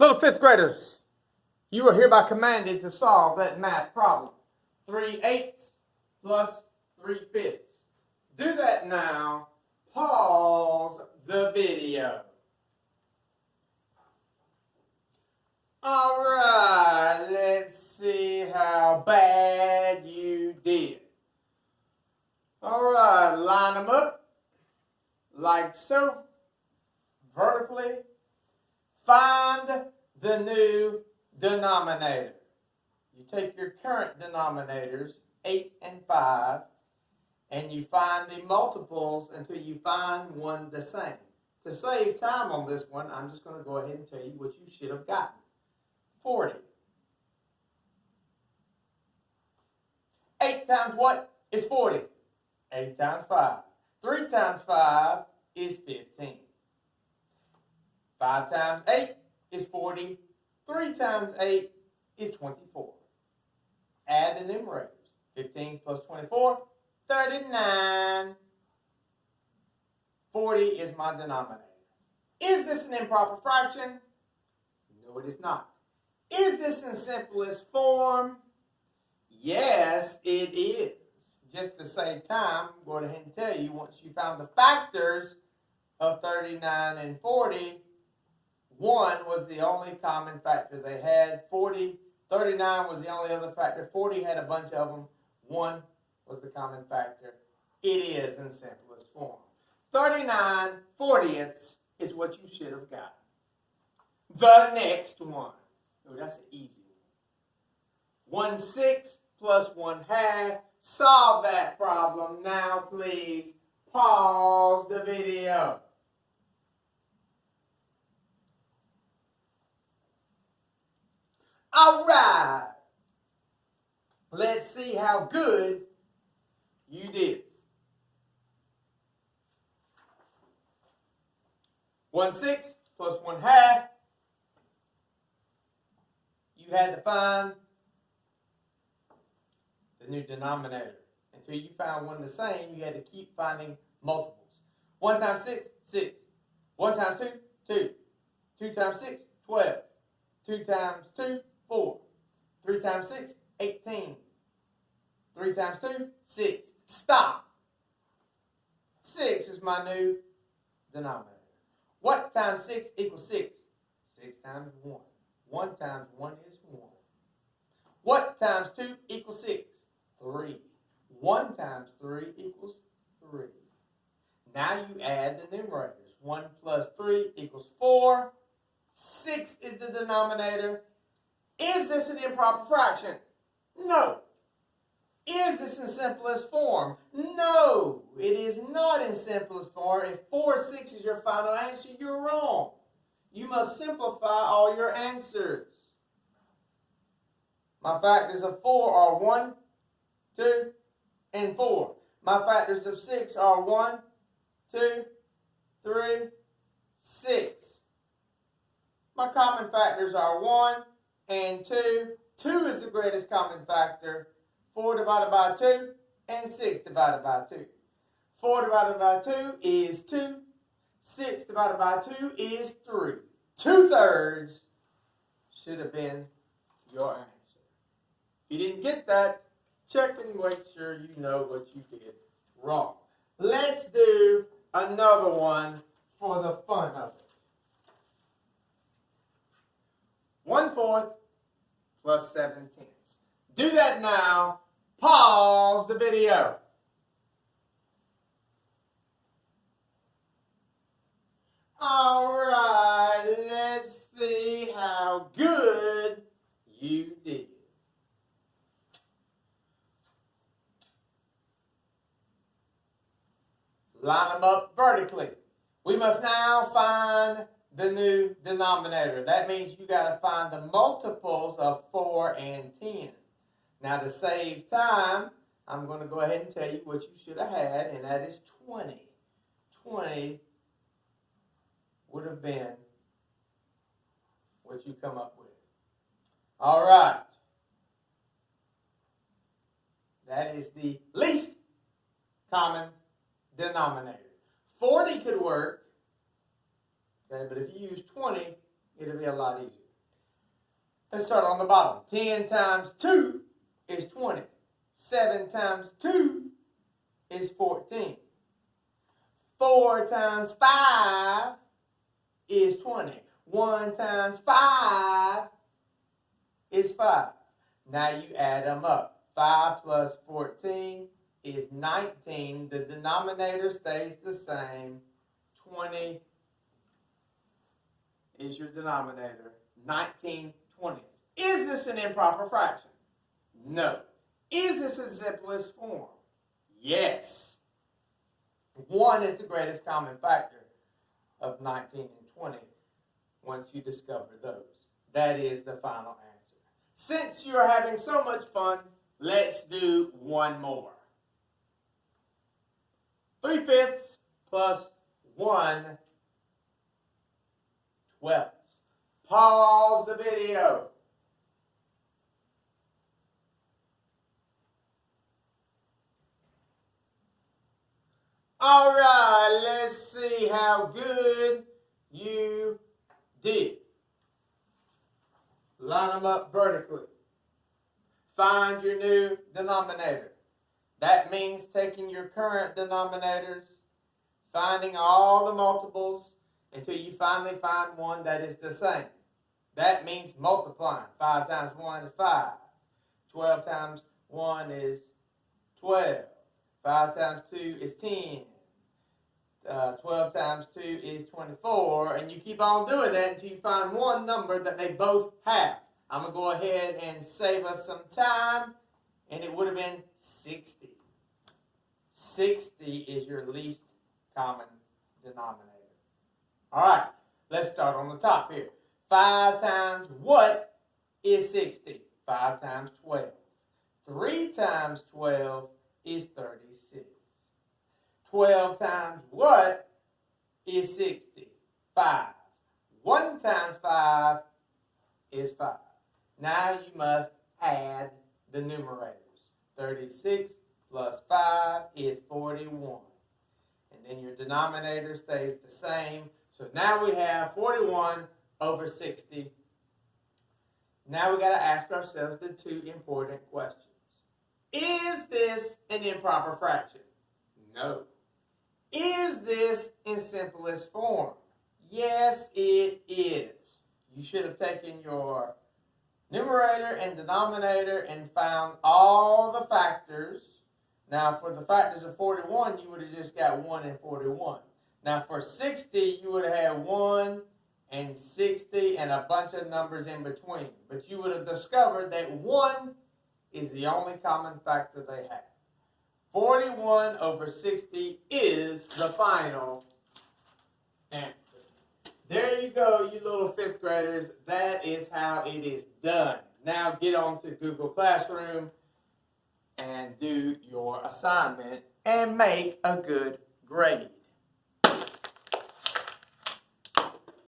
Little fifth graders, you are hereby commanded to solve that math problem. 3/8 plus 3/5. Do that now. Pause the video. All right, let's see how bad you did. All right, line them up like so, vertically. Find the new denominator. You take your current denominators, 8 and 5, and you find the multiples until you find one the same. To save time on this one, I'm just going to go ahead and tell you what you should have gotten. 40. 8 times what is 40? 8 times 5. 3 times 5 is 15. 5 times 8 is 40. 3 times 8 is 24. Add the numerators. 15 plus 24, 39. 40 is my denominator. Is this an improper fraction? No, it is not. Is this in simplest form? Yes, it is. Just to save time, I'm going ahead and tell you, once you found the factors of 39 and 40, 1 was the only common factor they had. 39 was the only other factor. 40 had a bunch of them. 1 was the common factor. It is in simplest form. 39 40ths is what you should have got. The next one. Oh, that's an easy one. 1/6 plus 1/2. Solve that problem now, please. Pause the video. All right. Let's see how good you did. 1/6 plus 1/2. You had to find the new denominator. Until you found one the same, you had to keep finding multiples. 1 times 6, 6. 1 times 2, 2. 2 times 6, 12. 2 times 2, 4. 3 times 6, 18. 3 times 2, 6. Stop. 6 is my new denominator. What times 6 equals 6? 6 times 1. 1 times 1 is 1. What times 2 equals 6? 3. 1 times 3 equals 3. Now you add the numerators. 1 plus 3 equals 4. 6 is the denominator. Is this an improper fraction? No. Is this in simplest form? No, it is not in simplest form. If 4/6 is your final answer, you're wrong. You must simplify all your answers. My factors of 4 are 1, 2, and 4. My factors of 6 are 1, 2, 3, 6. My common factors are 1 and 2. 2 is the greatest common factor. 4 divided by 2 and 6 divided by 2. 4 divided by 2 is 2. 6 divided by 2 is 3. 2/3 should have been your answer. If you didn't get that, check and make sure you know what you did wrong. Let's do another one for the fun of it. 1/4 plus 7/10. Do that now. Pause the video. All right, let's see how good you did. Line them up vertically. We must now find the new denominator. That means you got to find the multiples of 4 and 10. Now, to save time, I'm going to go ahead and tell you what you should have had, and that is 20. 20 would have been what you come up with. All right. That is the least common denominator. 40 could work, okay, but if you use 20, it'll be a lot easier. Let's start on the bottom. 10 times 2 is 20. 7 times 2 is 14. 4 times 5 is 20. 1 times 5 is 5. Now you add them up. 5 plus 14 is 19. The denominator stays the same. 20 is your denominator. 19/20. Is this an improper fraction? No. Is this a simplest form? Yes. 1 is the greatest common factor of 19 and 20 once you discover those. That is the final answer. Since you're having so much fun, let's do one more. 3/5 plus 1/12. Pause the video. All right, let's see how good you did. Line them up vertically. Find your new denominator. That means taking your current denominators, finding all the multiples until you finally find one that is the same. That means multiplying. 5 times 1 is 5. 12 times 1 is 12. 5 times 2 is 10. 12 times 2 is 24. And you keep on doing that until you find one number that they both have. I'm going to go ahead and save us some time. And it would have been 60. 60 is your least common denominator. All right, let's start on the top here. 5 times what is 60? 5 times 12. 3 times 12 is 36. 12 times what is 60? 5. 1 times 5 is 5. Now you must add the numerators. 36 plus 5 is 41. And then your denominator stays the same. So now we have 41 over 60. Now we got to ask ourselves the two important questions. Is this an improper fraction? No. Is this in simplest form? Yes, it is. You should have taken your numerator and denominator and found all the factors. Now, for the factors of 41, you would have just got 1 and 41. Now, for 60, you would have had 1 and 60 and a bunch of numbers in between. But you would have discovered that 1 is the only common factor they have. 41 over 60 is the final answer. There you go, you little 5th graders. That is how it is done. Now get on to Google Classroom and do your assignment and make a good grade.